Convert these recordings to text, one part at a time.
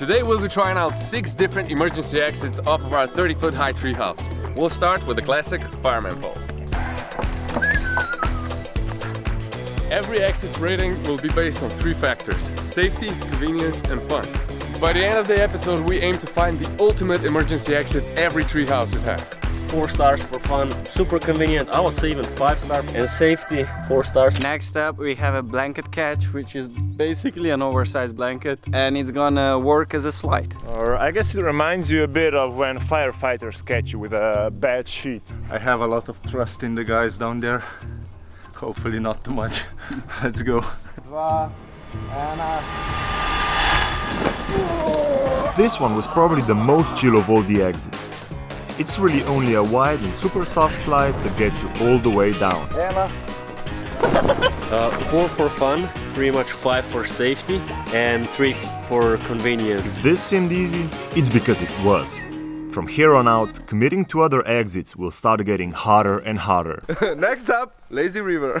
Today we'll be trying out 6 different emergency exits off of our 30-foot high treehouse. We'll start with the classic fireman pole. Every exit's rating will be based on 3 factors: safety, convenience and fun. By the end of the episode we aim to find the ultimate emergency exit every treehouse should have. 4 stars for fun, super convenient, I would say even 5 stars, and safety, 4 stars. Next up we have a blanket catch, which is basically an oversized blanket, and it's gonna work as a slide. Or I guess it reminds you a bit of when firefighters sketchy with a bad sheet. I have a lot of trust in the guys down there. Hopefully not too much. Let's go. This one was probably the most chill of all the exits. It's really only a wide and super soft slide that gets you all the way down. 4 for fun, pretty much 5 for safety, and 3 for convenience. If this seemed easy, it's because it was. From here on out, committing to other exits will start getting hotter and hotter. Next up, Lazy River.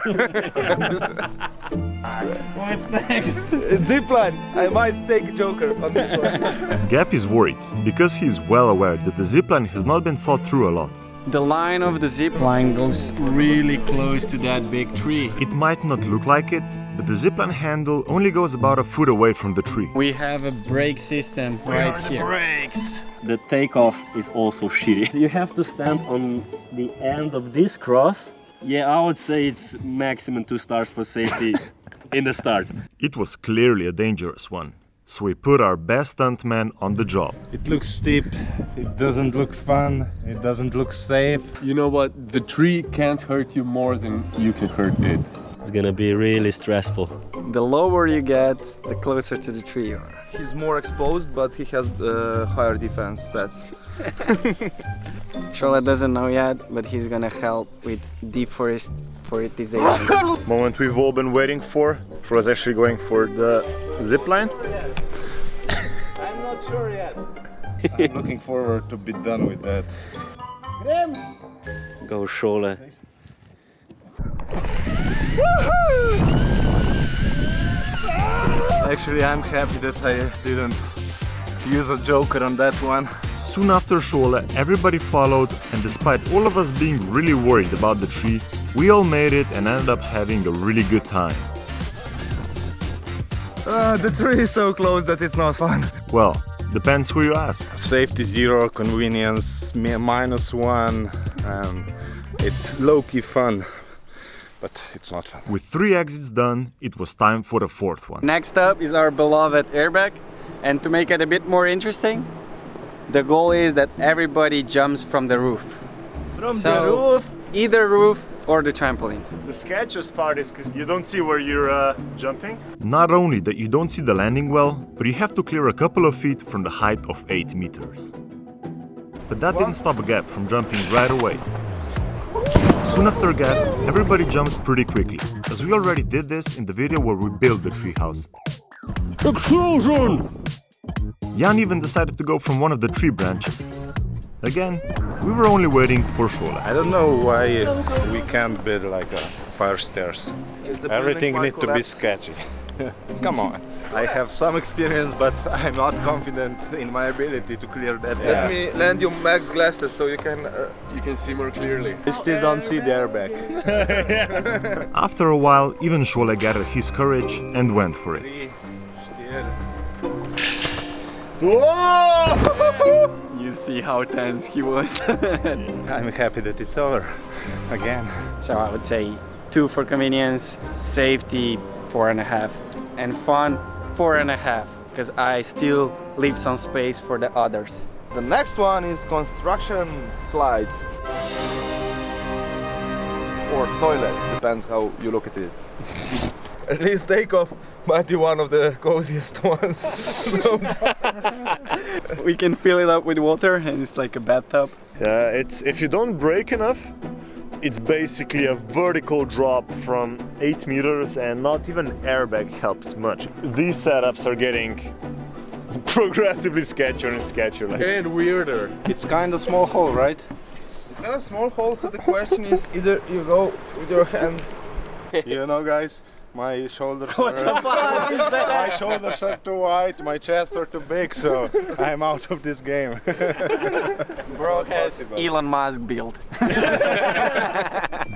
What's next? Zipline. I might take a joker on this one. Gap is worried because he is well aware that the zipline has not been thought through a lot. The line of the zip line goes really close to that big tree. It might not look like it, but the zipline handle only goes about a foot away from the tree. We have a brake system right here. Brakes! The takeoff is also shitty. You have to stand on the end of this cross. Yeah, I would say it's maximum 2 stars for safety in the start. It was clearly a dangerous one, so we put our best stuntman on the job. It looks steep, it doesn't look fun, it doesn't look safe. You know what? The tree can't hurt you more than you can hurt it. It's gonna be really stressful. The lower you get, the closer to the tree you are. He's more exposed, but he has higher defense stats. Šolar doesn't know yet, but he's gonna help with deforestation. Moment we've all been waiting for. She was actually going for the zip line. I'm not sure yet. I'm looking forward to be done with that. Go Šolar. Actually, I'm happy that I didn't use a joker on that one. Soon after Šolar, everybody followed, and despite all of us being really worried about the tree, we all made it and ended up having a really good time. The tree is so close that it's not fun. Well, depends who you ask. Safety 0, convenience -1, and it's low-key fun, but it's not fun. With 3 exits done, it was time for the 4th one. Next up is our beloved airbag, and to make it a bit more interesting, the goal is that everybody jumps from the roof. From the roof? Either roof or the trampoline. The sketchiest part is because you don't see where you're jumping. Not only that you don't see the landing well, but you have to clear a couple of feet from the height of 8 meters. But that didn't stop Gap from jumping right away. Soon after Gap, everybody jumped pretty quickly, as we already did this in the video where we built the treehouse. Explosion! Jan even decided to go from one of the tree branches. Again, we were only waiting for Šolar. I don't know why we can't build like a fire stairs. Everything needs to be sketchy. Come on. I have some experience, but I'm not confident in my ability to clear that. Yeah. Let me lend you Max glasses so you can see more clearly. You still don't see the airbag. After a while, even Šolar gathered his courage and went for it. You see how tense he was. I'm happy that it's over again. So I would say 2 for convenience, safety 4.5, and fun 4.5, because I still leave some space for the others. The next one is construction slides. Or toilet, depends how you look at it. At least takeoff might be one of the coziest ones. We can fill it up with water and it's like a bathtub. Yeah, it's if you don't brake enough, it's basically a vertical drop from 8 meters, and not even airbag helps much. These setups are getting progressively sketchier and sketchier. And weirder. It's kind of small hole, right? It's kind of small hole, so the question is either you go with your hands, you know guys, My shoulders are too wide, my chest are too big, so I'm out of this game. Bro has Elon Musk build.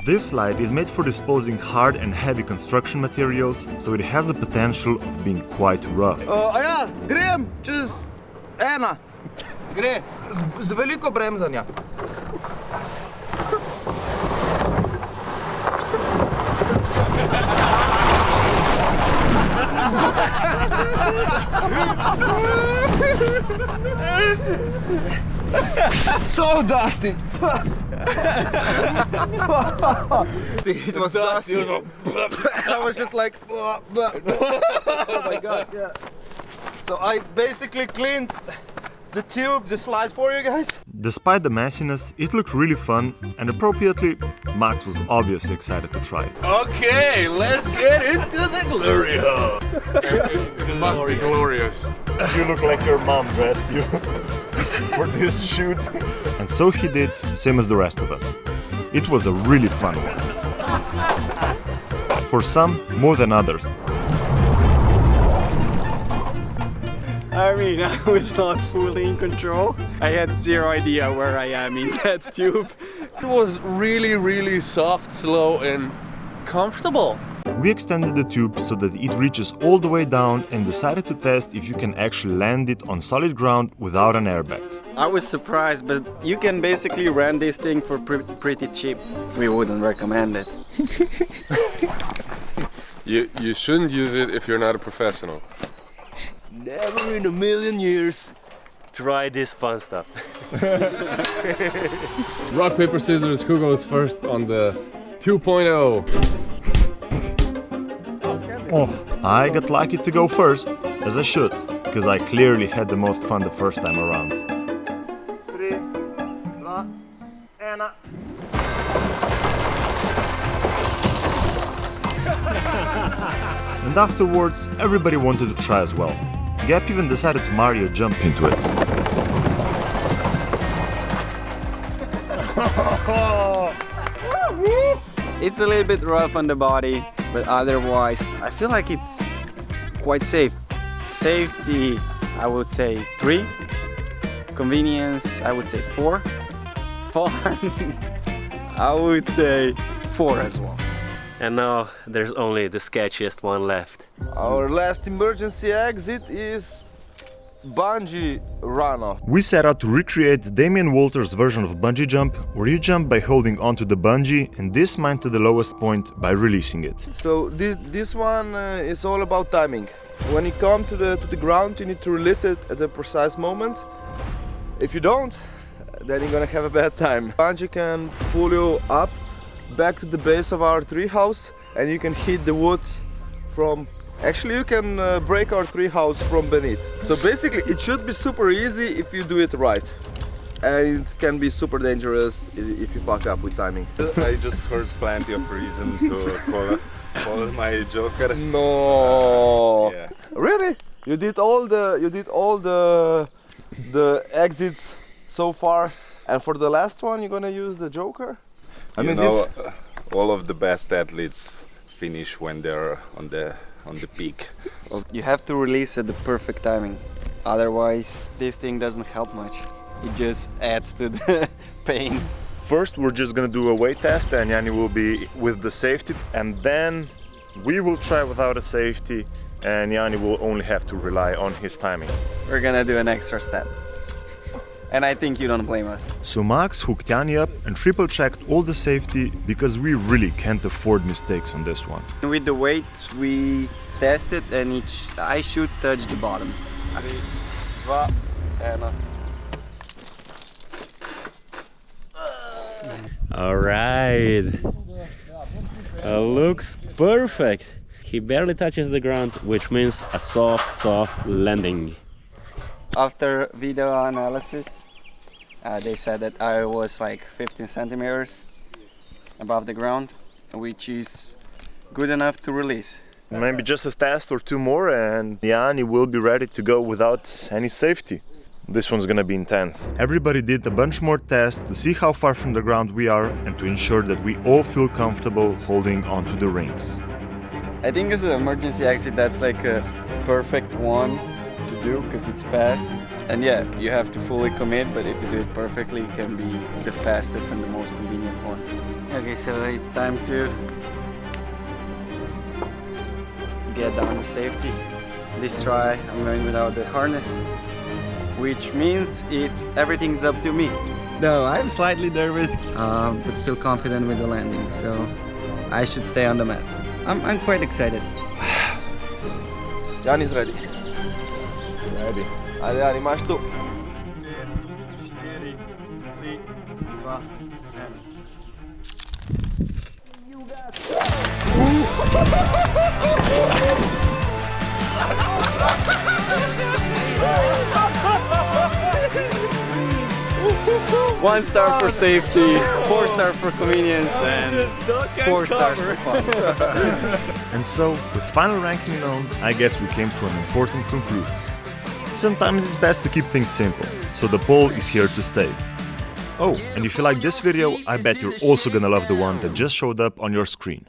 This slide is made for disposing hard and heavy construction materials, so it has the potential of being quite rough. Ja, grem čez ena. Gre. Z veliko bremzanja. So dusty. It was dusty. I was just like, oh my god, yeah. So I basically cleaned the tube, the slide for you guys. Despite the messiness, it looked really fun, and appropriately, Max was obviously excited to try it. Okay, let's get into the glory hole. It must be glorious. You look like your mom dressed you for this shoot. And so he did, same as the rest of us. It was a really fun one. For some, more than others. I mean, I was not fully in control. I had zero idea where I am in that tube. It was really, really soft, slow, and comfortable. We extended the tube so that it reaches all the way down and decided to test if you can actually land it on solid ground without an airbag. I was surprised, but you can basically rent this thing for pretty cheap. We wouldn't recommend it. You shouldn't use it if you're not a professional. Never in a million years try this fun stuff. Rock, paper, scissors, who goes first on the 2.0? I got lucky to go first, as I should, because I clearly had the most fun the first time around. 3, 2, 1. And afterwards, everybody wanted to try as well. Gap even decided to Mario jump into it. It's a little bit rough on the body, but otherwise, I feel like it's quite safe. Safety, I would say 3. Convenience, I would say 4. Fun, I would say 4 as well. And now there's only the sketchiest one left. Our last emergency exit is Bungee runoff. We set out to recreate Damien Walter's version of bungee jump, where you jump by holding onto the bungee and dismount to the lowest point by releasing it. So this one is all about timing. When you come to the ground, you need to release it at a precise moment. If you don't, then you're gonna have a bad time. Bungee can pull you up back to the base of our treehouse, and you can hit the wood from. Actually, you can break our treehouse from beneath. So basically, it should be super easy if you do it right, and it can be super dangerous if you fuck up with timing. I just heard plenty of reason to call my joker. No. Yeah. Really? You did all the exits so far, and for the last one, you're gonna use the joker. I mean, all of the best athletes finish when they're on the peak. You have to release at the perfect timing. Otherwise, this thing doesn't help much. It just adds to the pain. First, we're just gonna do a weight test, and Yanni will be with the safety, and then we will try without a safety, and Yanni will only have to rely on his timing. We're gonna do an extra step. And I think you don't blame us. So Max hooked Yanni up and triple checked all the safety, because we really can't afford mistakes on this one. With the weight, we tested and I should touch the bottom. 3, 2, 1. All right. Looks perfect. He barely touches the ground, which means a soft landing. After video analysis, they said that I was like 15 centimeters above the ground, which is good enough to release. Maybe just a test or 2 more, and Yanni will be ready to go without any safety. This one's gonna be intense. Everybody did a bunch more tests to see how far from the ground we are and to ensure that we all feel comfortable holding onto the rings. I think as an emergency exit, that's like a perfect one to do because it's fast. And yeah, you have to fully commit, but if you do it perfectly, it can be the fastest and the most convenient one. Okay, so it's time to get down to safety. This try, I'm going without the harness, which means everything's up to me. No, I'm slightly nervous, but feel confident with the landing, so I should stay on the mat. I'm quite excited. Jan is ready. Ready. Ajde, Jan, imaš tu. 4, 3, 2, One star for safety, 4 stars for convenience, and 4 stars for fun. And so, with final ranking known, I guess we came to an important conclusion. Sometimes it's best to keep things simple, so the poll is here to stay. Oh, and if you like this video, I bet you're also gonna love the one that just showed up on your screen.